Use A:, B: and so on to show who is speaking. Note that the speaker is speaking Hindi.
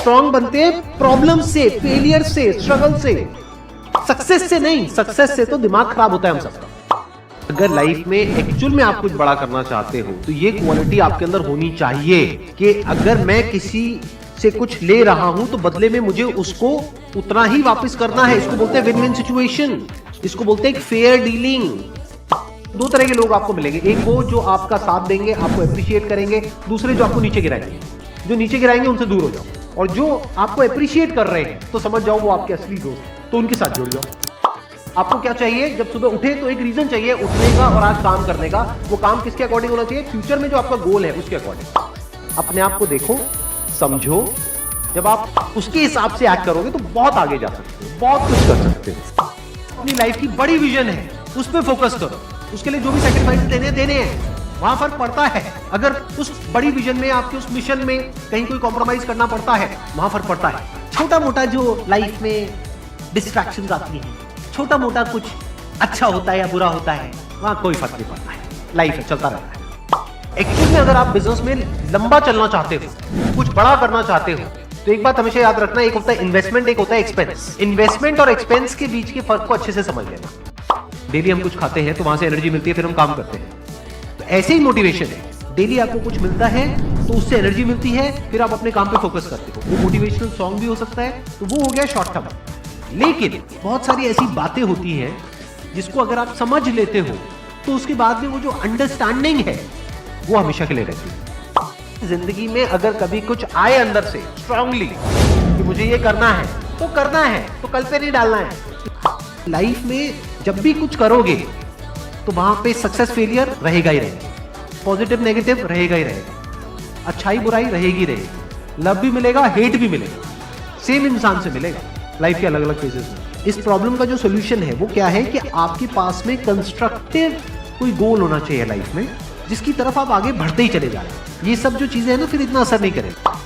A: स्ट्रांग बनते हैं प्रॉब्लम से, फेलियर से, स्ट्रगल से, सक्सेस से नहीं। सक्सेस से तो दिमाग खराब होता है हम सबका। अगर लाइफ में एक्चुअल में आप कुछ बड़ा करना चाहते हो तो ये क्वालिटी आपके अंदर होनी चाहिए कि अगर मैं किसी से कुछ ले रहा हूं तो बदले में मुझे उसको उतना ही वापस करना है। इसको बोलते हैं विन विन सिचुएशन, इसको बोलते हैं फेयर डीलिंग। दो तरह के लोग आपको मिलेंगे, एक वो जो आपका साथ देंगे, आपको अप्रिशिएट करेंगे, दूसरे जो आपको नीचे गिराएंगे। जो नीचे गिराएंगे उनसे दूर हो जाओ, और जो आपको अप्रिशिएट कर रहे हैं तो समझ जाओ वो आपके असली दोस्त, तो उनके साथ जुड़ जाओ। आपको क्या चाहिए? जब सुबह उठे तो एक रीजन चाहिए उठने का और आज काम करने का। वो काम किसके अकॉर्डिंग होना चाहिए? फ्यूचर में जो आपका गोल है उसके अकॉर्डिंग। अपने आप को देखो, समझो। जब आप उसके हिसाब से एक्ट करोगे तो बहुत आगे जा सकते हो, बहुत कुछ कर सकते हो। अपनी लाइफ की बड़ी विजन है, उस पर फोकस करो। उसके लिए जो भी सैक्रिफाइस देने हैं वहां फर्क पड़ता है। अगर उस बड़ी विजन में, आपके उस मिशन में कहीं कोई कॉम्प्रोमाइज करना पड़ता है, वहां फर्क पड़ता है। छोटा मोटा जो लाइफ में डिस्ट्रैक्शंस आती हैं, छोटा मोटा कुछ अच्छा होता है या बुरा होता है, वहां कोई फर्क नहीं पड़ता है। लाइफ है, चलता रहता है। एक्चुअली में अगर आप बिजनेस में लंबा चलना चाहते हो, कुछ बड़ा करना चाहते हो, तो एक बात हमेशा याद रखना, एक होता है इन्वेस्टमेंट, एक होता है एक्सपेंस। इन्वेस्टमेंट और एक्सपेंस के बीच के फर्क को अच्छे से समझ लेना। डेली हम कुछ खाते हैं तो वहां से एनर्जी मिलती है, फिर हम काम करते हैं। तो ऐसे ही मोटिवेशन है, डेली आपको कुछ मिलता है तो उससे एनर्जी मिलती है, फिर आप अपने काम पे फोकस करते हो। वो मोटिवेशनल सॉन्ग भी हो सकता है, तो वो हो गया शॉर्ट टर्म। लेकिन बहुत सारी ऐसी बातें होती हैं जिसको अगर आप समझ लेते हो तो उसके बाद में वो जो अंडरस्टैंडिंग है वो हमेशा के लिए रहती है। जिंदगी में अगर कभी कुछ आए अंदर से स्ट्रांगली कि मुझे ये करना है तो करना है, तो कल पे नहीं डालना है। लाइफ में जब भी कुछ करोगे तो वहां पे सक्सेस फेलियर रहेगा ही रहेगा, पॉजिटिव नेगेटिव रहेगा ही रहेगा, अच्छाई बुराई रहेगी रहेगी, लव भी मिलेगा, हेट भी मिलेगा, सेम इंसान से मिलेगा लाइफ के अलग अलग फेजेस में। इस प्रॉब्लम का जो सोल्यूशन है वो क्या है कि आपके पास में कंस्ट्रक्टिव कोई गोल होना चाहिए लाइफ में, जिसकी तरफ आप आगे बढ़ते ही चले जा रहे हैं। ये सब जो चीजें हैं ना, फिर इतना असर नहीं करेगा।